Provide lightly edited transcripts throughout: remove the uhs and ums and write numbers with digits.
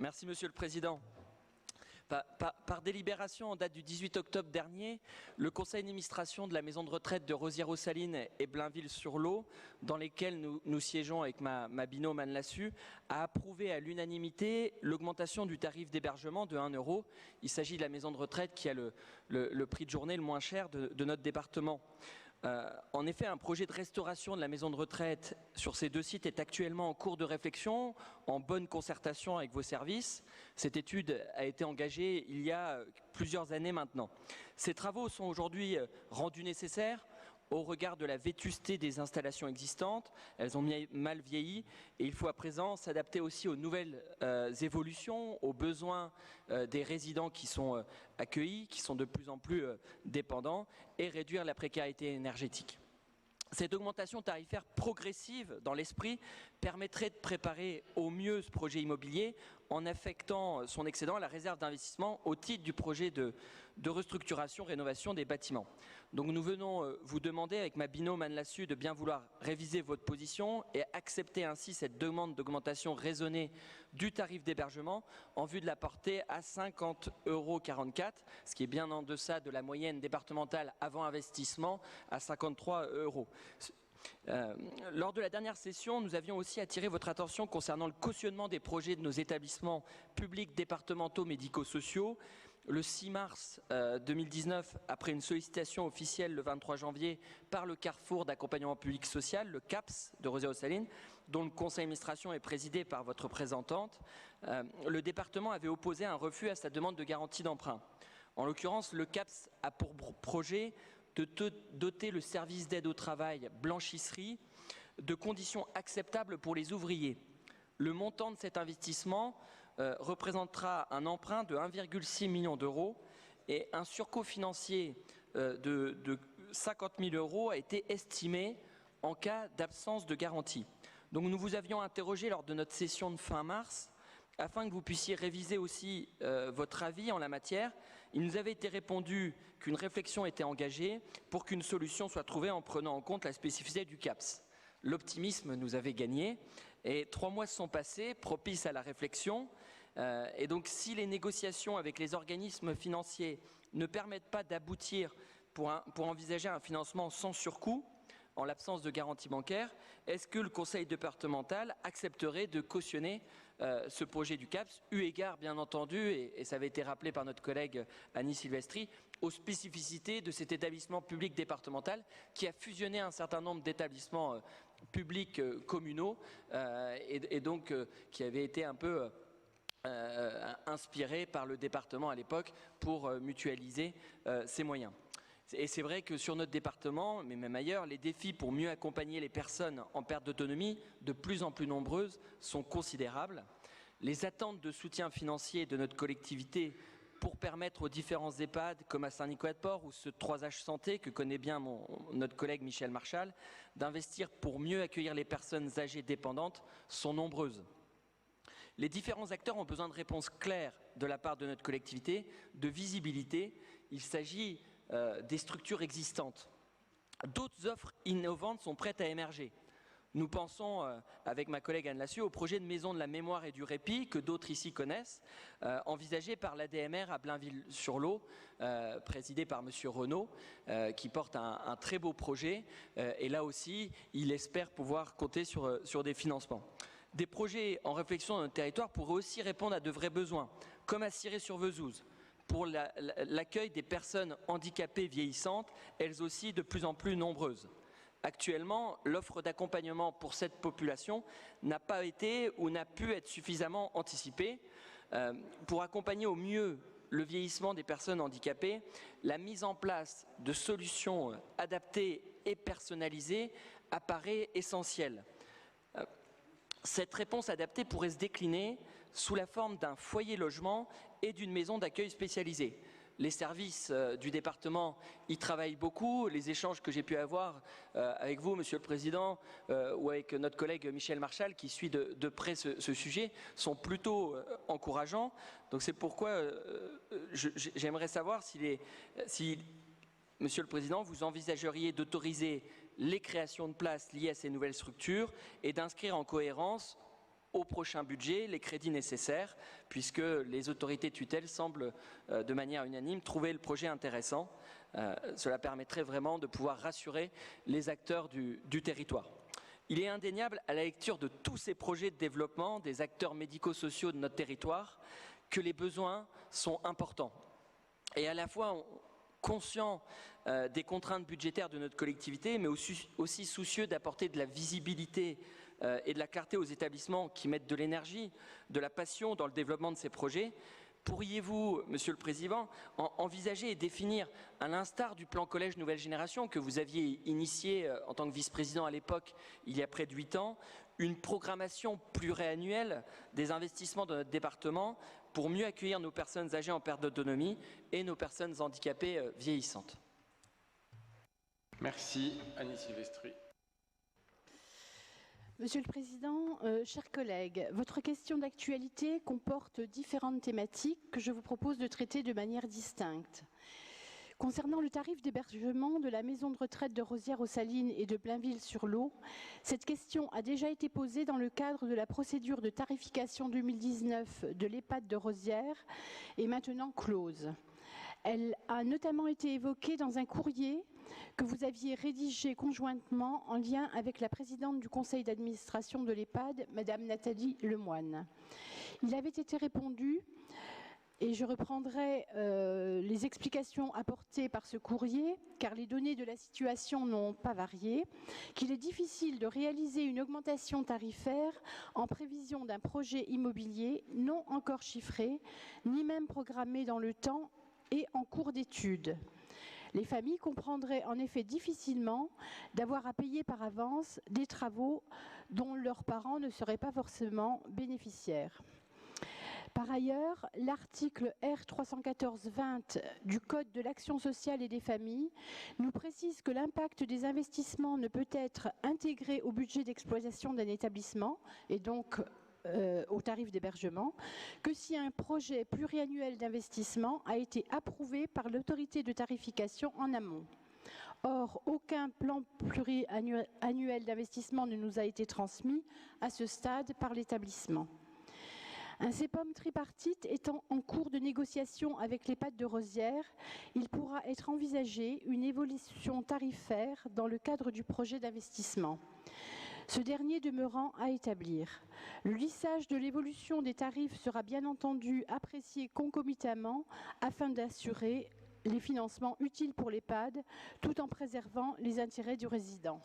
Merci Monsieur le Président. Par délibération en date du 18 octobre dernier, le conseil d'administration de la maison de retraite de Rosières-aux-Salines et Blainville-sur-Lot, dans lesquels nous siégeons avec ma binôme Anne Lassus, a approuvé à l'unanimité l'augmentation du tarif d'hébergement de 1 €. Il s'agit de la maison de retraite qui a le prix de journée le moins cher de notre département. En effet, un projet de restauration de la maison de retraite sur ces deux sites est actuellement en cours de réflexion, en bonne concertation avec vos services. Cette étude a été engagée il y a plusieurs années maintenant. Ces travaux sont aujourd'hui rendus nécessaires au regard de la vétusté des installations existantes. Elles ont mal vieilli et il faut à présent s'adapter aussi aux nouvelles évolutions, aux besoins des résidents qui sont accueillis, qui sont de plus en plus dépendants, et réduire la précarité énergétique. Cette augmentation tarifaire progressive, dans l'esprit, permettrait de préparer au mieux ce projet immobilier en affectant son excédent à la réserve d'investissement au titre du projet de restructuration, rénovation des bâtiments. Donc nous venons vous demander, avec ma binôme Anne Lassus, de bien vouloir réviser votre position et accepter ainsi cette demande d'augmentation raisonnée du tarif d'hébergement en vue de la porter à 50,44 €, ce qui est bien en deçà de la moyenne départementale avant investissement à 53 €. Lors de la dernière session, nous avions aussi attiré votre attention concernant le cautionnement des projets de nos établissements publics départementaux médico-sociaux. Le 6 mars 2019, après une sollicitation officielle le 23 janvier par le Carrefour d'accompagnement public social, le CAPS de Rosières-aux-Salines, dont le conseil d'administration est présidé par votre représentante, le département avait opposé un refus à sa demande de garantie d'emprunt. En l'occurrence, le CAPS a pour projet de doter le service d'aide au travail blanchisserie de conditions acceptables pour les ouvriers. Le montant de cet investissement représentera un emprunt de 1,6 million d'euros et un surcoût financier de 50 000 € a été estimé en cas d'absence de garantie. Donc nous vous avions interrogé lors de notre session de fin mars afin que vous puissiez réviser aussi votre avis en la matière. Il nous avait été répondu qu'une réflexion était engagée pour qu'une solution soit trouvée en prenant en compte la spécificité du CAPS. L'optimisme nous avait gagné et 3 mois se sont passés, propices à la réflexion. Et donc si les négociations avec les organismes financiers ne permettent pas d'aboutir pour envisager un financement sans surcoût, en l'absence de garantie bancaire, est-ce que le conseil départemental accepterait de cautionner ce projet du CAPS, eu égard bien entendu, et ça avait été rappelé par notre collègue Annie Silvestri, aux spécificités de cet établissement public départemental qui a fusionné un certain nombre d'établissements publics communaux et donc qui avait été un peu inspiré par le département à l'époque pour mutualiser ses moyens. Et c'est vrai que sur notre département, mais même ailleurs, les défis pour mieux accompagner les personnes en perte d'autonomie, de plus en plus nombreuses, sont considérables. Les attentes de soutien financier de notre collectivité pour permettre aux différents EHPAD, comme à Saint-Nicolas-de-Port ou ce 3H Santé, que connaît bien notre collègue Michel Marchal, d'investir pour mieux accueillir les personnes âgées dépendantes, sont nombreuses. Les différents acteurs ont besoin de réponses claires de la part de notre collectivité, de visibilité. Il s'agit des structures existantes. D'autres offres innovantes sont prêtes à émerger. Nous pensons, avec ma collègue Anne Lassus, au projet de maison de la mémoire et du répit que d'autres ici connaissent, envisagé par l'ADMR à Blainville-sur-Lot, présidé par M. Renaud, qui porte un très beau projet. Et là aussi, il espère pouvoir compter sur des financements. Des projets en réflexion dans notre territoire pourraient aussi répondre à de vrais besoins, comme à Ciré-sur-Vesouse, pour l'accueil des personnes handicapées vieillissantes, elles aussi de plus en plus nombreuses. Actuellement, l'offre d'accompagnement pour cette population n'a pas été ou n'a pu être suffisamment anticipée. Pour accompagner au mieux le vieillissement des personnes handicapées, la mise en place de solutions adaptées et personnalisées apparaît essentielle. Cette réponse adaptée pourrait se décliner sous la forme d'un foyer logement et d'une maison d'accueil spécialisée. Les services du département y travaillent beaucoup. Les échanges que j'ai pu avoir avec vous, Monsieur le Président, ou avec notre collègue Michel Marchal, qui suit de près ce sujet, sont plutôt encourageants. Donc c'est pourquoi j'aimerais savoir si Monsieur le Président, vous envisageriez d'autoriser les créations de places liées à ces nouvelles structures et d'inscrire en cohérence au prochain budget les crédits nécessaires, puisque les autorités tutelles semblent, de manière unanime, trouver le projet intéressant. Cela permettrait vraiment de pouvoir rassurer les acteurs du territoire. Il est indéniable, à la lecture de tous ces projets de développement des acteurs médico-sociaux de notre territoire, que les besoins sont importants. Et à la fois conscients des contraintes budgétaires de notre collectivité, mais aussi soucieux d'apporter de la visibilité et de la clarté aux établissements qui mettent de l'énergie, de la passion dans le développement de ces projets. Pourriez-vous, Monsieur le Président, envisager et définir, à l'instar du plan Collège Nouvelle Génération que vous aviez initié en tant que vice-président à l'époque, il y a près de 8 ans, une programmation pluriannuelle des investissements dans notre département pour mieux accueillir nos personnes âgées en perte d'autonomie et nos personnes handicapées vieillissantes? Merci. Annie Silvestri. Monsieur le Président, chers collègues, votre question d'actualité comporte différentes thématiques que je vous propose de traiter de manière distincte. Concernant le tarif d'hébergement de la maison de retraite de Rosières-aux-Salines et de Blainville-sur-Lot, cette question a déjà été posée dans le cadre de la procédure de tarification 2019 de l'EHPAD de Rosières et maintenant close. Elle a notamment été évoquée dans un courrier que vous aviez rédigé conjointement en lien avec la présidente du conseil d'administration de l'EHPAD, Madame Nathalie Lemoine. Il avait été répondu, et je reprendrai les explications apportées par ce courrier, car les données de la situation n'ont pas varié, qu'il est difficile de réaliser une augmentation tarifaire en prévision d'un projet immobilier non encore chiffré, ni même programmé dans le temps et en cours d'étude. Les familles comprendraient en effet difficilement d'avoir à payer par avance des travaux dont leurs parents ne seraient pas forcément bénéficiaires. Par ailleurs, l'article R314-20 du Code de l'action sociale et des familles nous précise que l'impact des investissements ne peut être intégré au budget d'exploitation d'un établissement et donc au tarif d'hébergement, que si un projet pluriannuel d'investissement a été approuvé par l'autorité de tarification en amont. Or, aucun plan pluriannuel d'investissement ne nous a été transmis à ce stade par l'établissement. Un CEPOM tripartite étant en cours de négociation avec l'EHPAD de Rosières, il pourra être envisagé une évolution tarifaire dans le cadre du projet d'investissement. Ce dernier demeurant à établir. Le lissage de l'évolution des tarifs sera bien entendu apprécié concomitamment afin d'assurer les financements utiles pour l'EHPAD tout en préservant les intérêts du résident.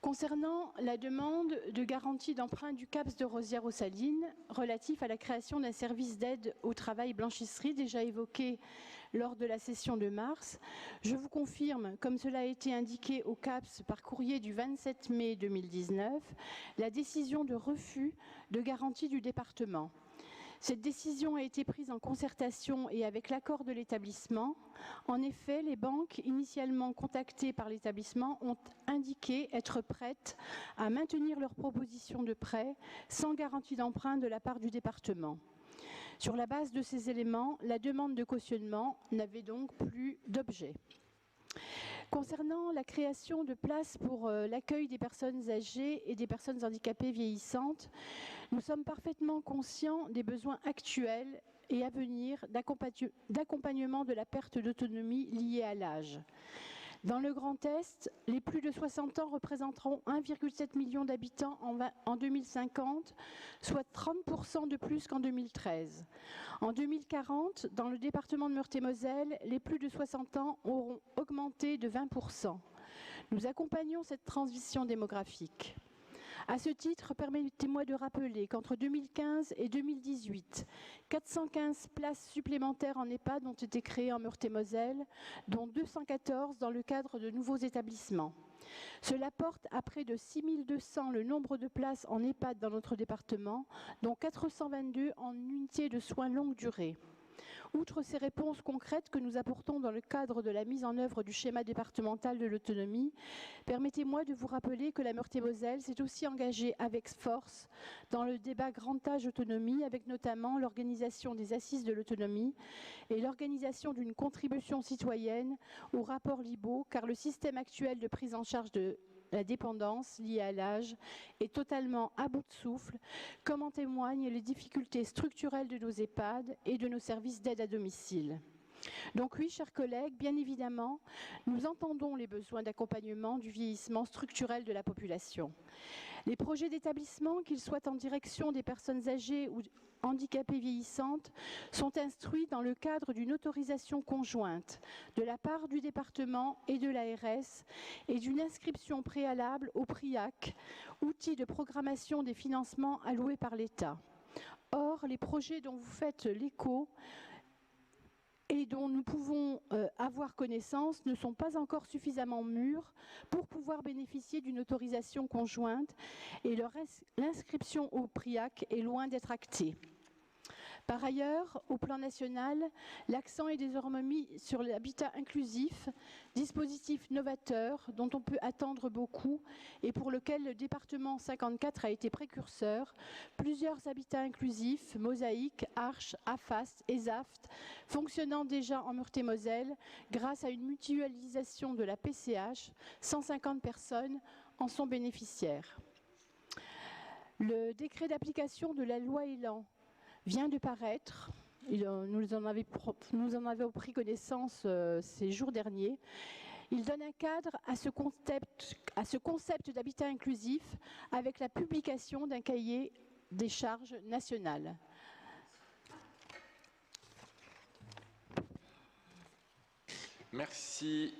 Concernant la demande de garantie d'emprunt du CAPS de Rosières-aux-Salines relatif à la création d'un service d'aide au travail blanchisserie déjà évoqué lors de la session de mars, je vous confirme, comme cela a été indiqué au CAPS par courrier du 27 mai 2019, la décision de refus de garantie du département. Cette décision a été prise en concertation et avec l'accord de l'établissement. En effet, les banques initialement contactées par l'établissement ont indiqué être prêtes à maintenir leur proposition de prêt sans garantie d'emprunt de la part du département. Sur la base de ces éléments, la demande de cautionnement n'avait donc plus d'objet. Concernant la création de places pour l'accueil des personnes âgées et des personnes handicapées vieillissantes, nous sommes parfaitement conscients des besoins actuels et à venir d'accompagnement de la perte d'autonomie liée à l'âge. Dans le Grand Est, les plus de 60 ans représenteront 1,7 million d'habitants en 2050, soit 30% de plus qu'en 2013. En 2040, dans le département de Meurthe-et-Moselle, les plus de 60 ans auront augmenté de 20%. Nous accompagnons cette transition démographique. À ce titre, permettez-moi de rappeler qu'entre 2015 et 2018, 415 places supplémentaires en EHPAD ont été créées en Meurthe-et-Moselle, dont 214 dans le cadre de nouveaux établissements. Cela porte à près de 6200 le nombre de places en EHPAD dans notre département, dont 422 en unités de soins longue durée. Outre ces réponses concrètes que nous apportons dans le cadre de la mise en œuvre du schéma départemental de l'autonomie, permettez-moi de vous rappeler que la Meurthe-et-Moselle s'est aussi engagée avec force dans le débat grand âge autonomie, avec notamment l'organisation des assises de l'autonomie et l'organisation d'une contribution citoyenne au rapport Libault, car le système actuel de prise en charge la dépendance liée à l'âge est totalement à bout de souffle, comme en témoignent les difficultés structurelles de nos EHPAD et de nos services d'aide à domicile. Donc oui, chers collègues, bien évidemment, nous entendons les besoins d'accompagnement du vieillissement structurel de la population. Les projets d'établissement, qu'ils soient en direction des personnes âgées ou handicapées vieillissantes, sont instruits dans le cadre d'une autorisation conjointe de la part du département et de l'ARS et d'une inscription préalable au PRIAC, outil de programmation des financements alloués par l'État. Or, les projets dont vous faites l'écho et dont nous pouvons avoir connaissance ne sont pas encore suffisamment mûrs pour pouvoir bénéficier d'une autorisation conjointe et l'inscription au PRIAC est loin d'être actée. Par ailleurs, au plan national, l'accent est désormais mis sur l'habitat inclusif, dispositif novateur dont on peut attendre beaucoup et pour lequel le département 54 a été précurseur. Plusieurs habitats inclusifs, Mosaïque, Arche, AFAST et ZAFT, fonctionnant déjà en Meurthe-et-Moselle grâce à une mutualisation de la PCH, 150 personnes en sont bénéficiaires. Le décret d'application de la loi Elan vient de paraître, nous en avons pris connaissance ces jours derniers. Il donne un cadre à ce concept d'habitat inclusif avec la publication d'un cahier des charges nationales. Merci